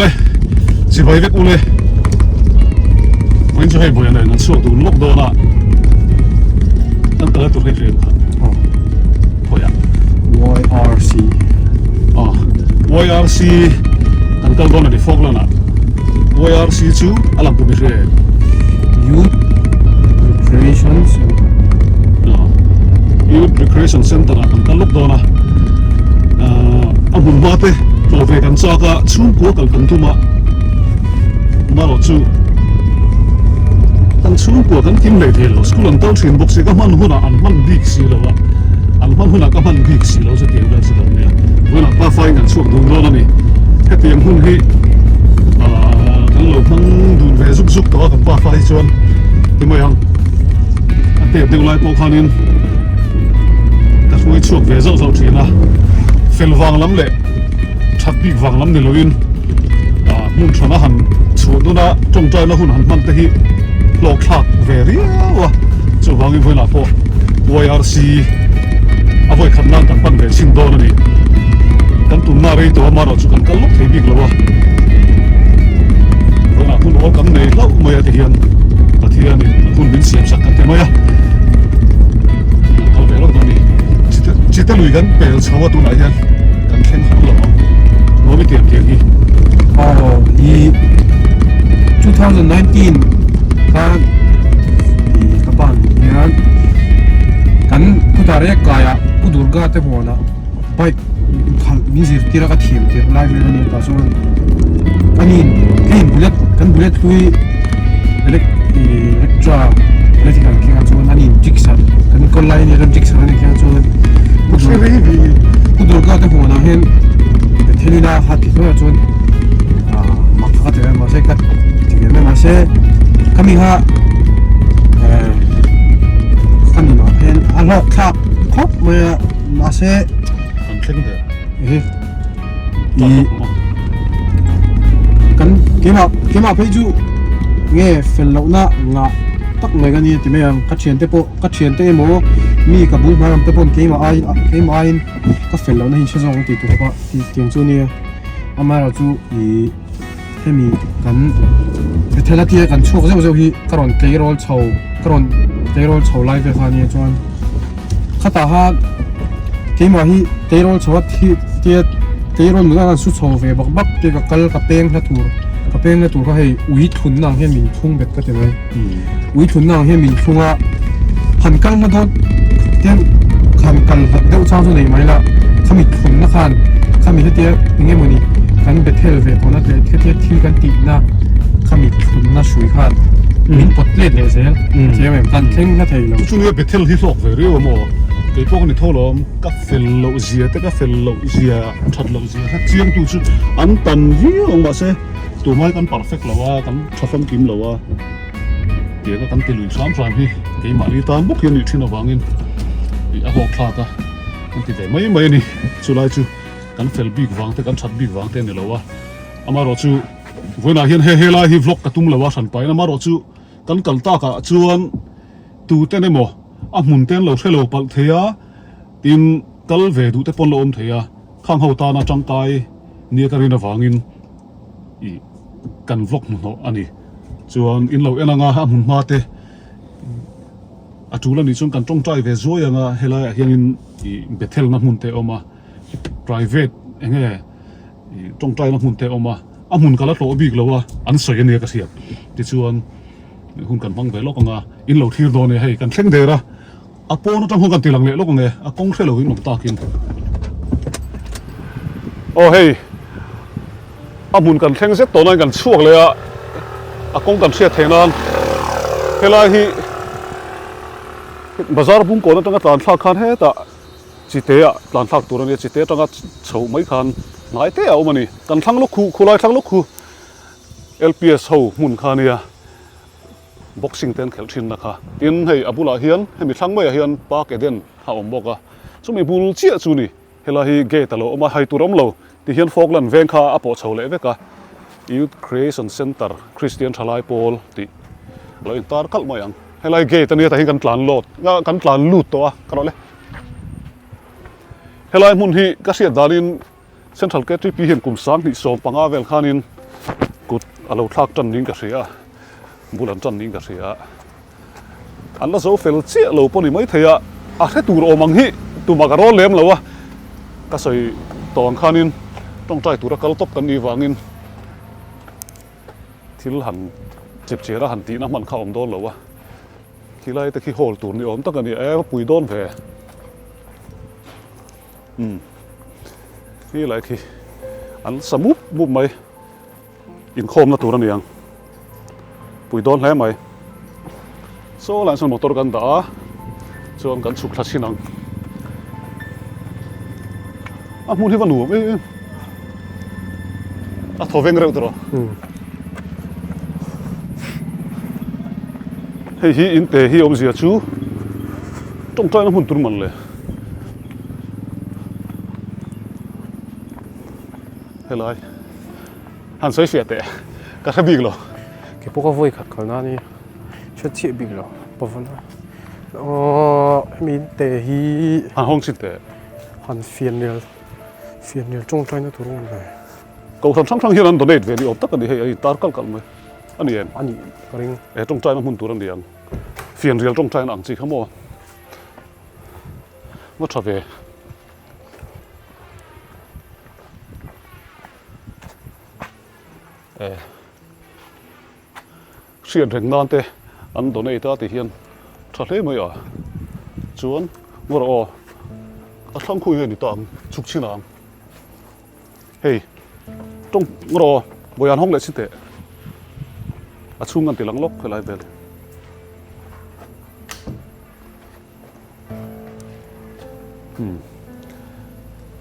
เลยสิไปเว็บเลยวันจะให้บ่อยอะไรนั่นช่วงดูล็อกโดนละตั้งแต่ตัวให้เรียนครับพอยัง YRC YRC ตั้งแต่โดนอะไรฟอกแล้วนะ YRC ชูอะไรตัวไม่เรียน Youth Recreation Youth Recreation Center ตั้งแต่ล็อกโดนนะบุญมาเตะตัวเวกันจากะชูกัวกันทุ่มมาหลอดชูตั้งชูกัวกันทิ้งเลยเทลสกุลันเต้าเชียนบอกสิก็มันหัวหน้าอันมันบิ๊กสิแล้ววะอันมันหัวหน้าก็มันบิ๊กสิแล้วจะเกี่ยวกับสิ่งนี้เวลาป้าไฟกันช่วงดูโน่นนี่แค่เพียงหุ่นที่กันหลบมันดูเวซุกตัวกับป้าไฟชวนที่ไม่ยังเตียบดึงไล่พวกเขานี่แต่ช่วยช่วงเวซุกเทียนะเฟลวังล้ำเละชัดบิ๊กวังล้ำในโลยินมุ่งชนะหันช่วงนู้นนะจงใจนะหุ่นหันมันแต่ที่โลกหลักเวรีวะจะวางอีกเวลาพอ YRC เอาไว้ขัดนั่งกันปั้นเวชิงโดนนี่กันตุนนารีตัวมาเราจุกันกันลุกที่บิ๊กแล้ววะเวลาคุณโอ้กันในเล่าไม่ได้เทียนแต่เทียนนี่คุณบินเสียบสักกันเต็มไหมอะเอาไปแล้วตรงนี้จิตตะลุยกันเปลชาวตัวไหนกันกันแข่งขันหรอโน้ไม่เตรียมเทียนอี2019ถ้ากับบ้านเนี่ยกันผู้ตาเรียกกายอ่ะผู้ดูร์กาเต็มหัวนะไปขันมีสิทธิ์ที่เราก็เทียมเทียมไล่ไปแล้วนี่ก็ส่วนอันนี้เฮ้ยบุลเลตกันบุลเลตลุยเล็กจ้าเล็กที่กันแข่งส่วนอันนี้จิกสันกันคนไล่เนี่ยกันจิกสันนี่แข่งส่วนผู้ดูร์กาเต็มหัวนะเห็นแต่ที่นี่นะฮัตติตัวส่วนมาพักเถอะมาเช็คกันที่นี่มาเช็คkami ha kami na pen alok khap khop me mase kan kling de kan kema phei chu nge fel lo na nga tak mai gani ti me ang ka chen te mo mi ka bu maram te pon kema ai ka fel lo na hin chezong ti tu pa ti tiang chu ni amara chu I hemi kanเทเลที่กันช่วงเจ้าที่กรอนเกย์โรลโชว์กรอนเกย์โรลโชว์ไลฟ์เวฟานี่จวนข้าตาฮะเกย์มาที่เกย์โรลโชว์ที่เกย์โรลเหมือนกันสุดโชว์เวบักเกย์กับกัลกับเป้งและตูก็ให้อุ้ยทุนนางให้มีทุ่งเบ็ดก็จะไหมอุ้ยทุนนางให้มีทุ่งอ่ะหันกันมาทอดเตี้ยขันกันเดี๋ยวเช้าจะไหนไหมล่ะเขามีทุนนะคันเขามีเตี้ยยังไงมันนี่กันเบ็ดเทลเวฟพอนัดเลยเตี้ยที่กันตีนะขมิทุนน่าช่วยขาดมินปดเล็ดเลยเสียเสียแบบกันเข่งน่าเที่ยวช่วงนี้ไปเที่ยวที่โลกเวรีว่าโม่ไอ้พวกนี้ทั่วโลกก็เฟลโลเซียแต่ก็เฟลโลเซียชัดโลเซียถ้าเจียงตัวชุดอันตันยี่ลงมาเสียตัวไม้กัน perfect แล้วว่ากันชอบฟังกิมแล้วว่าเดี๋ยวก็กันติลุยซ้ำที่ไอ้มาลีตามบุกยันอยู่ที่นวังอินไอ้หัวคลาดอ่ะกันติดแต่ไม่นี่สุดท้ายชูกันเฟลบิ๊กวังแต่กันชัดบิ๊กวังแต่เนี่ยแล้วว่าอามาเราชูวันนั้นเห็นเฮล่าฮิวล็อกกระตุ้มเลยว่าฉันไปนะมารู้จู่กันกัลตากะชวนตูเต้นได้หมดหมุนเต้นเราใช้เราปัลเทียทีมกัลเวดูเต้ปนเราเทียข้างเขาตาหน้าจังไกเนี่ยกันเรียนฟังอินกันล็อกมันอันนี้ชวนอินเราเอ็นงาหมุนมาเตจู่แล้วนี่ชวนกันจงใจเวซัวยังเฮล่าเห็นเบทเทลนักหมุนเตออกมา private เองจงใจนักหมุนเตออกมาหมุนกันแล้วโตบิ๊กแล้วว่าอันสวยเนี่ยก็เสียที่ชวนหุ่นกันฟังไปโลกงาอินเราที่โดนเนี่ยให้กันเข่งเดือดปอนต้องหุ่นกันตีหลังเลยโลกงากงเทเราอินหนุนตากินโอ้เฮ้ยหมุนกันเข่งเสร็จตัวนั้นกันช่วงเลยกงกันเสียเทนันเฮล่าที่บาซาร์บุ้งโกนตั้งแต่ตอนสักคันเฮต้าจิตเตะตอนสักตัวนี้จิตเตะตั้งแต่โฉมไม่คันหลายเตะเอามานี่กันทั้งลูกคู่ลอยทั้งลูกคู่ LPS เขาหมุนคาเนี่ยบ็อกซิ่งเต้นแข่งชินนะคะทีนให้อบุลาเฮียนให้มีทั้งไม่เฮียนปากเอเดนหาอมบอกว่าสมัยบุลเชี่ยจูนี่เฮลาฮีเกตเราเอามาให้ตัวรำเราที่เฮียนฟอกลันเวงคาอปอเฉาเลยเวกะ Youth Creation Center Christian ชลายโพลที่เราอินตาร์คัลมาอย่างเฮลาฮีเกตเนี่ยแต่เฮียกันกลั่นโหลดกันกลั่นลูดตัวกันเอาเลยเฮลาฮีมุนฮีก็เสียดารินเซ็นทรัลเกตที่ปีเห็นกลุ่มสามที่สองปังอาเวลคานิน alo thak tan ning ka ria bulan tan ning ka ria an la zo fel che lo poni mai theya a the tur omang hi tu ma ka ro lem lo wa ka soi tong khanin tong trai tur kal top kan ni wangin thil han chep chera han ti na man kha om don lo wa khi lai te khi hol tur ni om tak ani pui don ve khi lai khi an samup bu mai in khom na tur ani ang pui don hle mai so lan son motor kan da chuan kan chuk thla chinang a mun hi va nu a thoveng reu tro hei hi in te hi om zia chu Tawngtaina hmun tur man le helai han soi fia te ka kha big lo cái bốc voi khát khát na ni chết chết bị rồi bốc vân mình để hi han hong sit te han phiền nhiều trong trái nó thủng rồi ko tham sang hi ran donate ve ni op tak ani hei tar kal kal mai ani en anh cái e Tawngtaina hmun tur an diang fian rial Tawngtaina ang chi khamo ma tha ve sian reng nan te an donate ta ti hian tha hle mai a chuan ngor o a thlang khui ni tang chuk chinang hei tong ngor o boyan hong le chi te a chung an ti lang lok khelai vel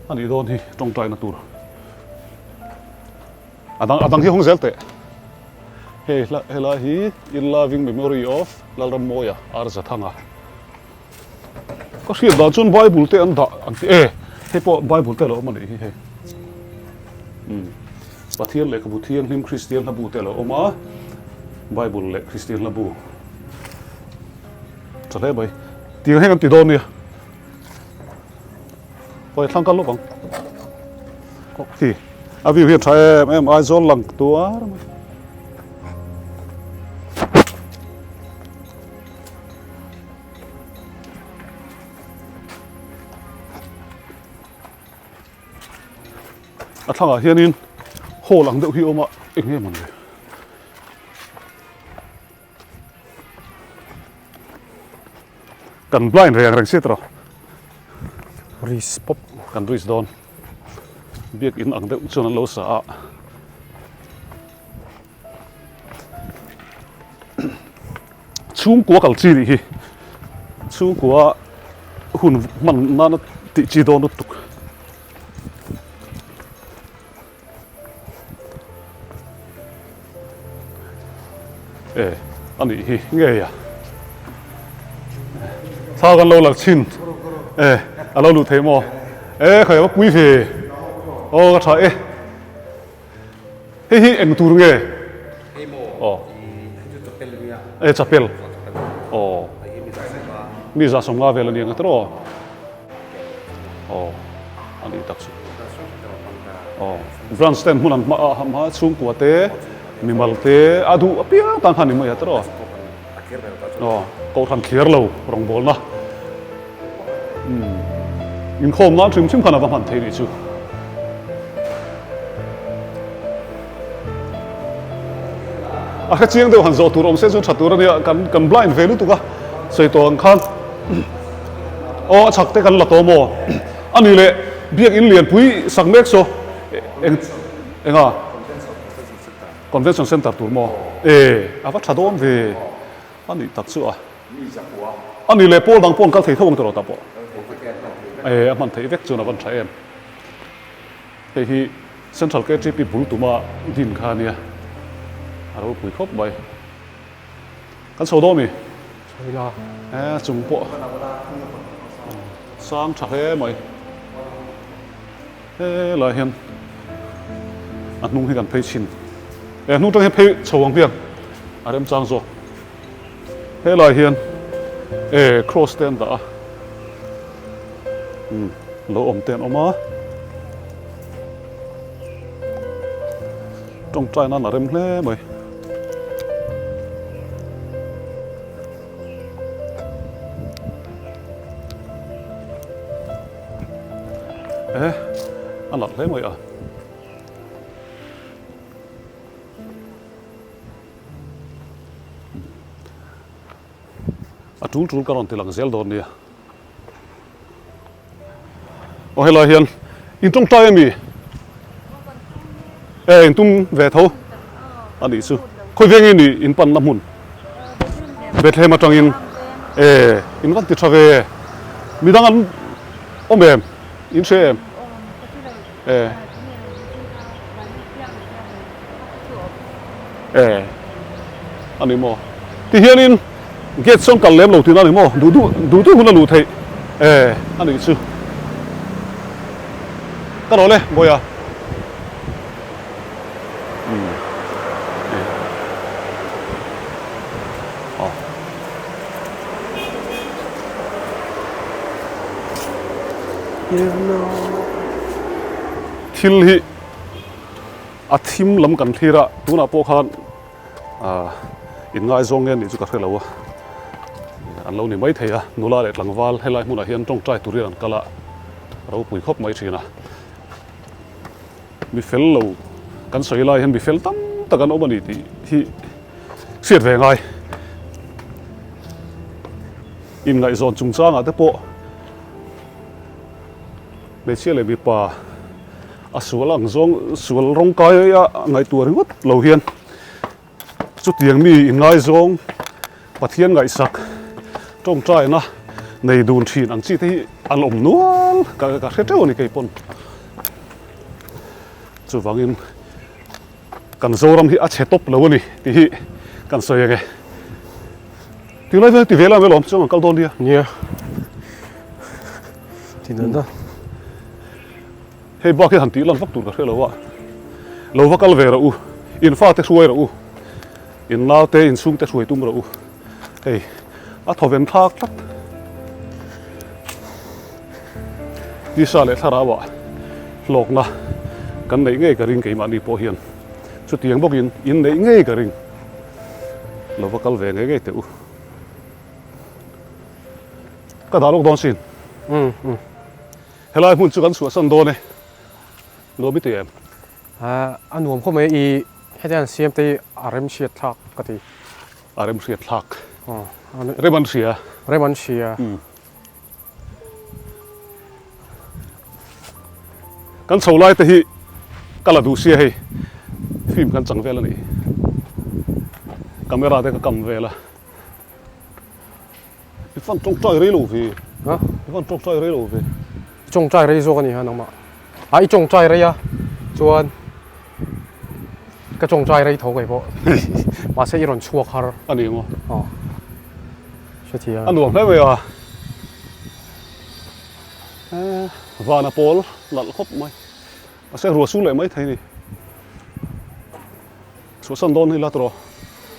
ani don hi Tawngtaina tur adang hi hong zel te hey hela hi in loving memory of lalram moya arza thanga ko hriat da chun bible te an da an ti he po bible te lo mani hi he pathian le ka bu thiang him Christian na bu te lo oma bible le Christian la bu chale bai ti heng an ti don ni poi thang kal lo bang ki avi hi thae em ai zol lang tua a thanga hianin hol ang deuh hi oma enge man le kan blind reng sitro ris pop kan ruis don biak in ang deuh chuan an lo sa a chung kwa kal chi hi chung kwa hun man na na ti chi don tuk ani hi nge ya sa kan lo lak chin alo lu thei mo khoi ba pui phe o ka tha hi eng tur nge chapel mi za som nga vel ani ang tro ani tak su grandstand hunan ma chung kwa te mi malte adu apia tang khani mai atro ko than clear lo rong bol na in khom na chim khana ba man thei ni chu a kha chiang deuh han zo tur om se chu thatur ani kan blind velu tu ka sei to ang khan chak te kan la to mo ani le biak in lian pui sak mek so enga convention center tur mo ava thadom ve ani tak chu a ani le pol dang pon kal thei thawng tro ta po man thei vek chu na van thaen hei hi central KTP bul tuma din kha nia aro pui khop bai kan so do mi rồi là chung po sang thak he mai la hian nung hi kan phei chin nung tang he phei chawang piang arem chang zo la hian cross ten da lo om ten oma trong trai nó là rem lé mày ê ăn lật lé mày à chú cái con thì là cái đòn đi ô hay là hiền in trong trai em gì in tung về thâu anh đi sư khôi viên in in pan Hmun về thêm mà trong in in con tiệt về mi đang ăn ôm em in xe em anh đi mua thì hiền in get xong cả lem đầu tiên anh đi mua đủ Hmun là đủ thấy anh đi sư cái đó này ngồi à thil hi thim lam kan thira tuna po khan in ngai zong nge ni chu ka thelo an lo ni mai theya nula le tlangwal helai hmuna hian tong trai turi an kala ro pui khop mai thina mi fel lo kan soi lai hian mi fel tam takan omani ti hi siat ve ngai in ngai zon chung changa te po mấy chiếc này bị pa sual ang zong sual rong kai ngai tur ngot lo hian chút tiếng mi in ngai zong pathian ngai sak trong trai na nei dun thin ang chi te an om nual ka kheteu ni kai pon chu wangin kan zoram hi a che top lo ni ti hi kan soi ge ti lai ti vela me lom chong kal don dia nia ti nan da hei bác cái hành tí lần vấp tụt cả lâu vấp cal về rồi in pha tết xuôi rồi in lao tê in sung tết xuôi tum rồi hei thọ ven thác lắm đi xa lệ thà ra vợ lộc na cái này ngay cái ring cái mà đi po hiền chút tiếng bốc in này ngay cái ring lâu vấp cal về ngay tê cái đó lúc đón xin helai Hmun chu kan suah san do ne lo mi em anh nuông không mấy y hết anh xem tới RM siết thắc cái gì RM siết thắc reman sia kan chho lai te hi kala du sia hei phim kan chang vela ni camera te ka kam vela ifan trong trai rei lo vi ifan trong trai rei lo vi trong trai rei zo cái này hả nông mà trong trai rei à chuan cái trong trai rei thấu cái bộ mà sẽ iron chua khar anh em sẽ thì anh nuông đấy vậy và na pol lal khop mai sẽ rùa xuống lại mấy thầy này số sân đôn hay là tro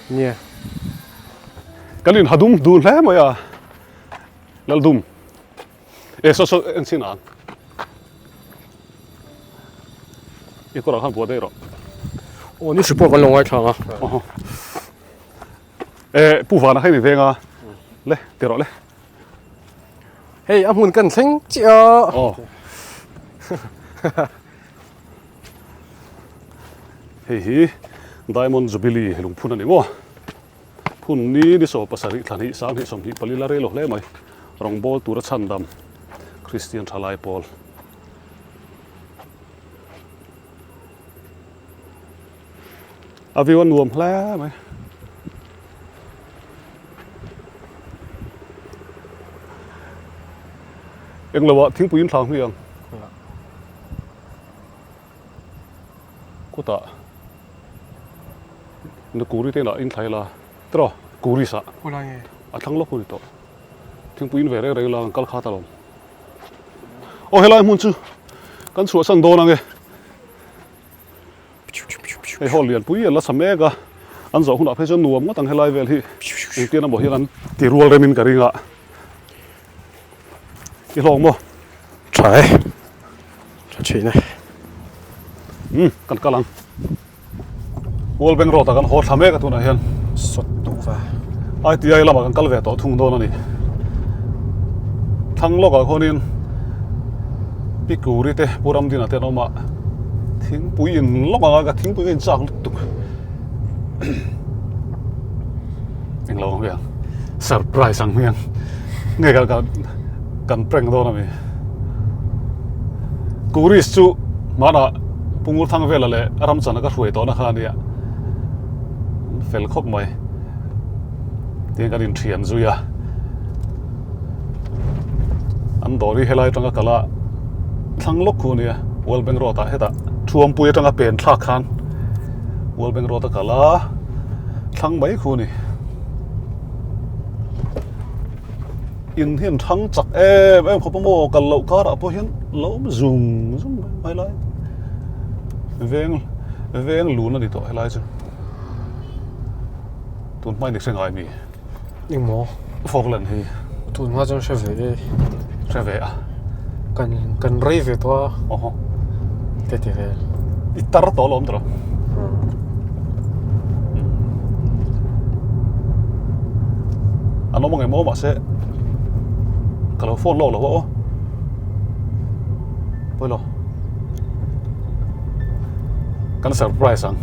nhé cái này hadum đun lẽ mày lal dum so anh xin ăn cái con hàng bùa đây rồi你是播个龙外场啊不烦了还你这个来对了来嘿阿Hmun跟清叫嘿 Diamond Jubilee lung phun ani mo phun ni di so pasari thlan hi sang hi som hi palila re lo hle mai rong bol tura chandam Christian thalai Paul avion nuam hla mai em là vợ thính puin thang hiang cô ta nó curi tên là in thái là tro curi sa thang lốc curi to thính puin về đây là cal khát lắm ô helai Hmun chu kan sủa san do nange cái hồ liền pui là sắm ega anh giàu không đã phải cho nuông mất thằng helai về thì đầu tiên là bảo hiền anh tì ruột lên mình cả đi ngạ cái lồng mo trái trái này cần cá lăng wall bank road kan ho thame ka tu na hian sot tu va ai ti ai lama kan kal ve to thung do na ni thang lo ka khonin pikuri te puram din ate no ma thing pui in lo ma ka thing pui in chang tu eng lo ngia surprise ang ngia ngai kan prank do na mi kuris chu mana pungur thang vela le aram chana ka hruai to na kha nia fel khop mai tiang kan in thian zuya an dori helai tanga kala thang lok khu nia wall bank road ta heta thuam pui tanga pen thla khan wall bank road ta kala thang mai khu ni in hian thang chak em khop mo kal lo ka ra po hian lo zoom mai lai veng lu na ni to helai chu tun mai ni sengai mi nhưng mà foglen hi tụi nó trong sẽ về treve a cần rây về to oho thế thì về itar to lom tro ano mo ngai mo ma se kalau phone lo lo wo poi lo kan surprise ang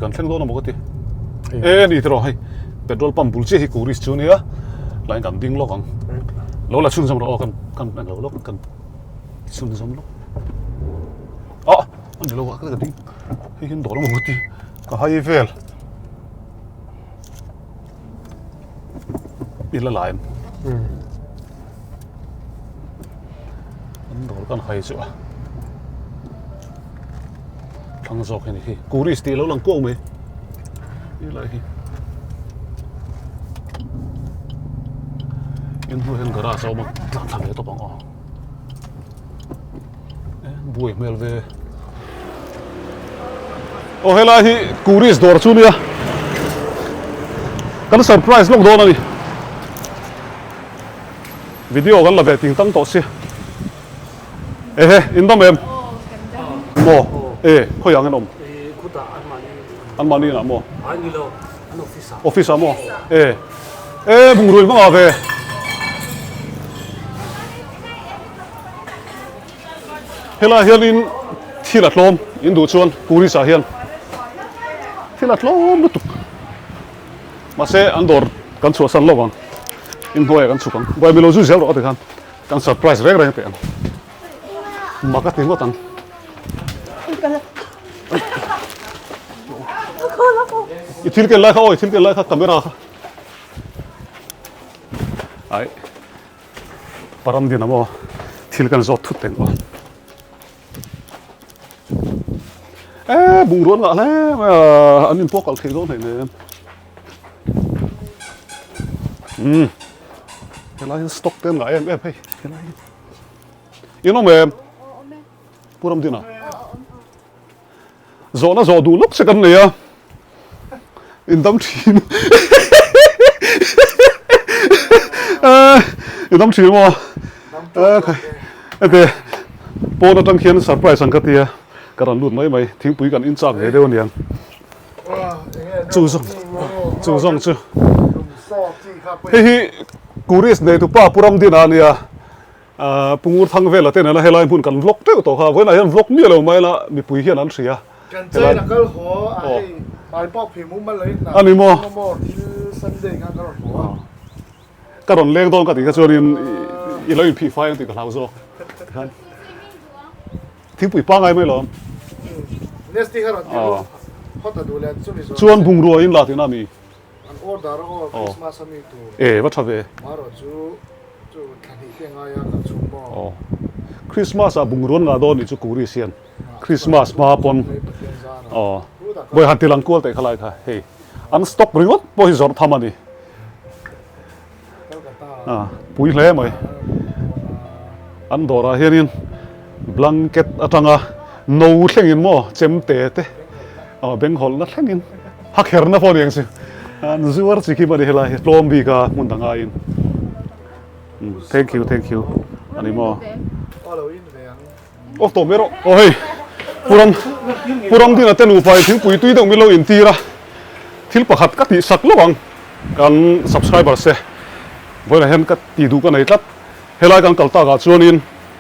kan thleng do na mo ti ni tro hai petrol pump bul che hi kuris chu nia lain kan ding lo kang lo la chun sam ro kan lo lo kan chun sam lo an lo ka ka ding hi hin do na mo ti ka hai vel ila lain an do kan hai chu thang zok ni hi kuris ti lo lang ko me i lai hi in hu hen gara so ma tlang thang to bang bui mel ve hela hi kuris dor chu nia kan surprise lok do na ni video kan la ve ting tang to si in dom em mo khoi ang enom an mani na mo office mo bung rul ma ve hela hian thila tlom in du chuan puri sa hian thila tlom lu tuk ma se an dor kan chu san lo wang in boy kan chu kang boy melo zu zel ro te kan surprise rek rek pe an ma ka ting ko tang thil ke lai kha camera kha ai param din amo thil kan zo thut teng ko bung ruan la le an in pokal thei do nei ne helai stock ten ga em hey helai ino me puram dina zo na zo du lok se kan ne ya in dam thim in dam thim mo okay po na tang khian surprise ang katia karan lut mai thing pui kan in chak he deu nian chu hi kuris nei tu pa puram din ania pungur thang vela te na helai hun kan vlog te to kha voina hian vlog mi lo mai la mi pui hian an thria kan chơi là kal ho ai pop phim mu lai na ani mo thil sunday ka kal ho karon leng don ka ti ka chuan i loi pi fai ti ka lau zo thing pui pa ngai mai lo next thing har hot du le chuan bung ro in la ti na mi an order ho christmas ami tu va thave maro chu thani kenga ya ka chu mo Christmas a bung ron nga do ni chu kuri sian Christmas ma pon boy han tilang kol te khalai kha hey an stock ringot bo hi zor thamani pui hle mai an dora hianin blanket atanga no thlengin mo chem te te beng hol na thlengin hak herna phone yang si an zuar chi ki bari hela tlom bi ka mun danga in thank you ani mo Halloween ve โอ้ตัวไม่รู้โอ้ยผู้รำที่น่ะเต้นอุปายถึงปุ๋ยตุ้ยต้องมีเราอินทีละที่ประคัดก็ตีสักระหว่างการ subscriber เสียเวลาเห็นก็ตีดูกันไหนครับเฮลัยกันกัลตากาชวนิน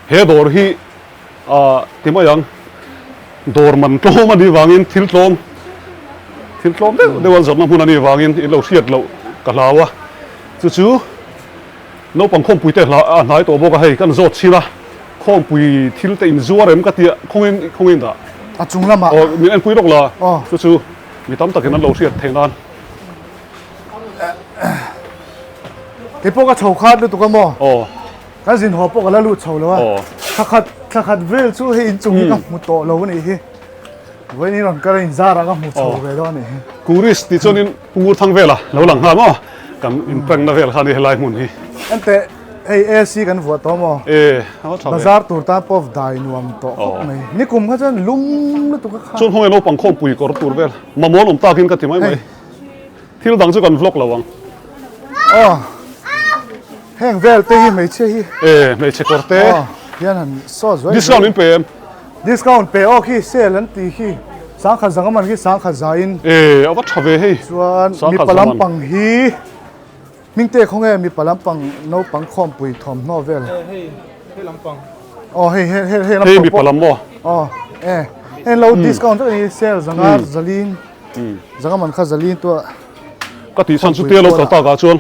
เฮดอร์ฮีที่มาอย่างดอร์มันโตมันดีวางอินทิลโตมเดี๋ยววันจันทร์มันนี่วางอินเราเทียดเรากะลาวะจู่ๆน้องปังคงปุ๋ยเตะละนายตัวบอกให้กันโจทย์ชีละคงปุ๋ยทิลเตอินซัวเร็มก็ตีคงอินด่าจุงละมาอ๋อมีอันปุ๋ยดอกละจู่ๆมีตั้มตะกี้นั้นเราเทียดเท่านั้นที่พวกก็โชว์คาดด้วยตัวกันมั้งกันสินหัวพวกก็แล้วลุดโชว์แล้วว่าถ้าขัดเวลสู้ให้อินจุงนี่ก็มุดโตเราเนี่ยเฮ้วันนี้เราก็เลยซาระก็มุดโชว์ไปแล้วนี่กูริสที่จนินปูทั้งเวลาเราหลังหามั้งกันอินแปลงนั่นเวลานี่ลายมุนนี่อันแต่ไอเอซีกันหัวโตมั้งบาซาร์ตัวตาปอฟได้นวมโตนี่กลุ่มเขาจะลุ่มแล้วตัวก็ขาดส่วนห้องไอ้น้องปังคงปุ๋ยก็รตัวเวลมาม้วนอมตากินกันที่ไม่ที่เราดังจะกันฟลอกระวังแห้งเวลเตยไม่ใช่ไม่ใช่กอร์เต้ยันหันซอสไว้ดิสคาวน์นี่เป็นดิสคาวน์เป็นโอเคเซลันตีขี้สังขารมันขี้สังขารใจน์เอาวัดชาเวให้ส่วนมีปลาปังฮีมิงเต้ของมีปลาปังโนปังคอมปุยทอมโนเวลให้ลำปังให้ลำปังมีปลาหม้อให้เราดิสคาวน์ตัวนี้เซลสังขารซาลินสังขารมันข้าซาลินตัวก็ตีสันสุดเตี้ยเราต่างกันชวน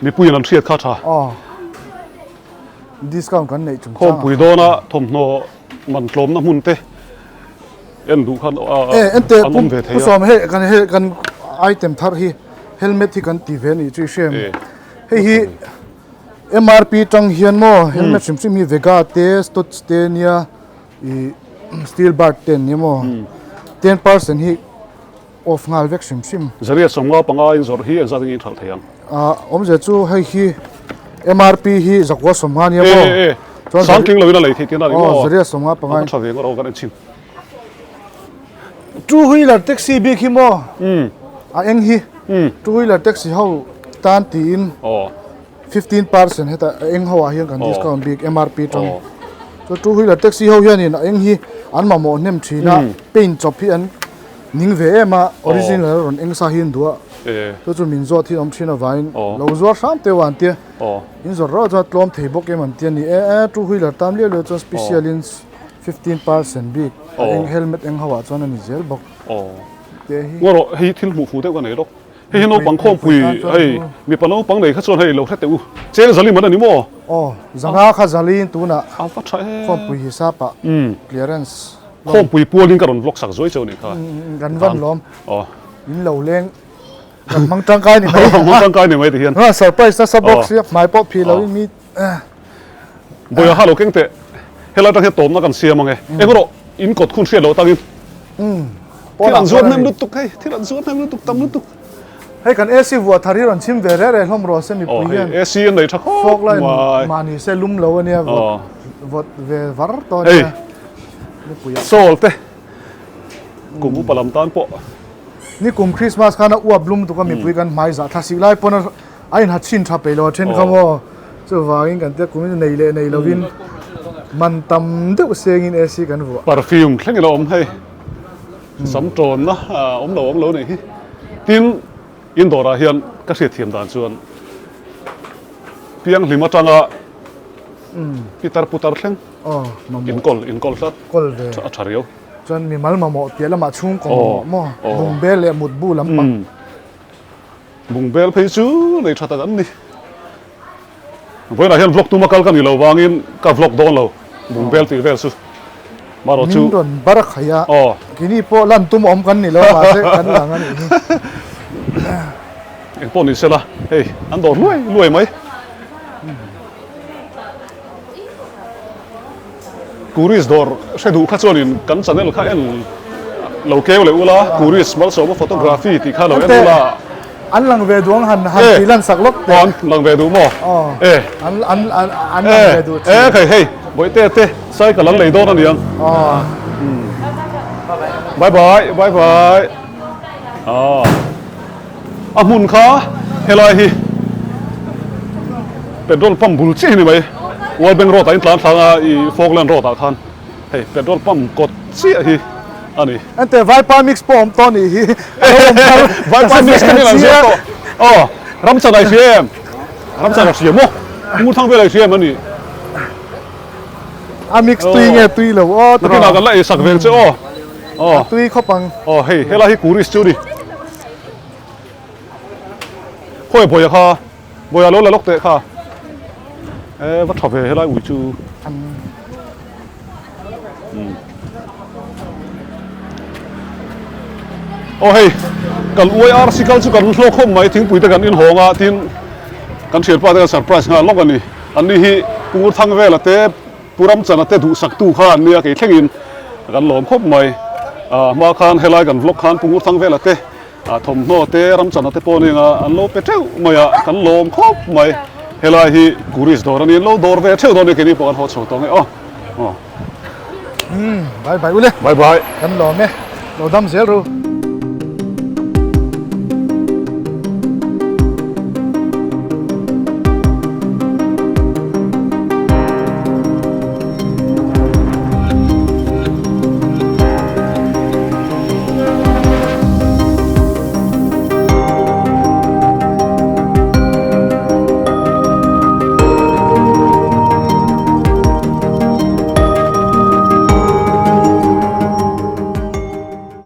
มีปุ๋ยนั่นเทียดข้าชาดิสคาวน์กันในจุดคอมปุ๋ยโดนะทมโนมันกลมน้ำมุนเต้เอ็นดูขันอันเต้ผู้สอมให้กันไอเทมทาร์ฮีเฮลเมทที่กันตีเวนี่ช่วยเชื่อมให้ฮี MRP จังเฮียนโม่เฮลเมทซิมมีเวก้าเตสตุสเตเนียสตีลบาร์เทนนี่โม่10%ฮีออฟงาลเวกซิมจะเรียกสมว่าปังอินสอร์ฮีเอ็นซาติงินทัลเทียงผมจะจู่ให้ฮี MRP ฮีจักว่าสมงานนี่โม่สังกิงเราเป็นอะไรที่ที่นั่นโม่จะเรียกสมงานปังชาเวงก็เรากันชิมจู่ฮีละแท็กซี่บิ๊กฮีโม่เอ็งฮีจู่ฮีละแท็กซี่เขาตันตีน15% ให้แต่เอ็งเขาว่าเฮียกันดิสคาวน์บิ๊ก MRP จังจู่ฮีละแท็กซี่เขาเฮียนี่นะเอ็งฮีอันมาโม่เนี่ยมชีนะเป็นจบพี่อันนิ่งเวมาออริจินัลรอนเอ็งซาฮินดัวตัวจุมินจอที่อมชินาไว้เราจอดสามเทวันเตียอินจอดเราจอดล้อมเทบกเอมันเตียนี่จู่ฮีละตามเลี้ยเลยจอด specialins 15%บิ๊กเอ็งเฮลเมตเอ็งเขาว่าจอนั่นนี่เจลบอกว่าเราให้ทิ้งหมู่ฟูเท่ากันไหนหรอกให้น้องปังคอมปุยให้มีปังน้องปังไหนเขาชวนให้เราแค่เต๋อเจนซาลิมันอันนี้มั้งจังหาข้าซาลินตัวน่ะเอาก็ใช่คอมปุยฮิซาปะclearance คอมปุยปัวลิงกันรถสักสวยเจ้านี่ค่ะกันวันล้อมอินเหล่าเลี้ยงมังจังกายนี่ไหมมังจังกายนี่ไหมที่เห็นเซอร์ไพรส์ซับบ็อกซ์หมายป๊อปพีเรามีบ่อยฮัลโหลเก่งเตะให้เราตั้งแต่โตมนักกันเสียมั้งไงก็เราอินกดคุณเสียเราตั้งอินที่หลังสวนน้ำลุตุกให้ที่หลังสวนน้ำลุตุกตำลุตุกให้กันซีวัวทารีรันชิมเวเร่ล้อมรอเส้นมีปุยยันซีอันไหนชักฟอกไลน์มานี่เซลุ่มเราเนี่ยวัดเววาร์ตอนนี้โซลเต้กุมปลาลำตาลปะนี่กลุ่มคริสต์มาสข้านะอวบลุ่มตุกมีปุยกันไม่จ่าทัศน์ไล่ปนไอ้หัดชินทับไปแล้วเช่นคำว่าจะว่าอย่างกันแต่กุมนี่ในเราวินมันตำเด็กเสียงอินซีกันวัวปาร์ฟิวมแค่เราอมให้สำโจนนะอมเราเนี่ยทีนอินโดราเฮียนก็เสียเทียมด่านส่วนเพียงลิมาจังอ่ะพิตาร์พุตาร์เช่นอินกอลสัตอัจฉริยะจนมีมัลมาโมเตียละมาชุ่งกองมั่วบุงเบลเลยมุดบูลำปังบุงเบลเพย์ซูในชาติกันนี่เวลาเห็นวล็อกตัวมาคัลกันอยู่เราวางอินกับวล็อกโดนเราบุงเบลตีเวลซูมาเราชูมินดอนบารักขยะกินี่พอลั่นตุ้มอมกันนี่เรามาเสกันหลังนี่เอ็งพอนี่เสร็จละเฮ้ยอันโดนรวยไหมกูริสดอร์ใช้ดูข้าส่วนนี้กันสันนิษฐานเอ็นเราเกี่ยวเลยอุลากูริสมาสอบฟอโตกราฟีที่ข้าเราเอ็นอุลาอันหลังเวดวงหันทีลันสักลบตอนหลังเวดูมั้งอันหลังเวดูเฮ้ยบ่อยเต้ใส่กับหลังเลยโดนนั่นเองบายหมุนขาเฮลัยฮีเป็นรถปั๊มบุลซี่นี่ไหมว่าเป็นรถแต่อินทรานทางอีโฟกแลนด์รถท่าน เฮ้ยเป็นรถปั๊มกดเสียฮีอันนี้ อันแต่ไวป้ามิกซ์ปอมตอนนี้ ไว้ปั๊มมิกซ์กันนี่หลังเสียก็อ๋อรำสันไอเสียมรำสันไอเสียมโม่กูทั้งเวลาเสียมันนี่ อามิกซ์ตุยไงตุยเลยว่า ตะกี้นากันละไอ้สักเวลเจ้าอ๋อ ตุยเข้าปัง อ๋อเฮ้ยเฮล่าฮิกูริสจูดิค่อยบ่อยค่ะบ่อยล้อละล็อกเตะค่ะวัดถอดไปเฮล่าอุ้ยจู อัน โอ้เฮ้ยกันอวยอาร์ซิกันสุกันโลกคมไหมถึงปุ๋ยตะกันอินหงอ่ะทิ้งกันเฉียดป้าตะกันเซอร์ไพรส์งานล็อกกันนี่อันนี้ฮีกูทั้งเวลาเตะปูรำจันเตะดูสักตู้ข้านเนี่ยกี่เท่งอินกันหลอมคมไหมมาคานเฮล่ากันล็อกคานปูทั้งเวลาเตะทมโนเตะรำจันเตะปนี่งอันโลเปเทวไหมกันหลอมคมไหมเฮล่าฮีกูริสดอร์นี่โลดอร์เวเทวดอร์นี่แค่นี้ปกันหัวโฉตรงนี้อ๋อ บายบายอุ้ยเลย บายบาย กันหล่อไหมหล่อดำเสียรู้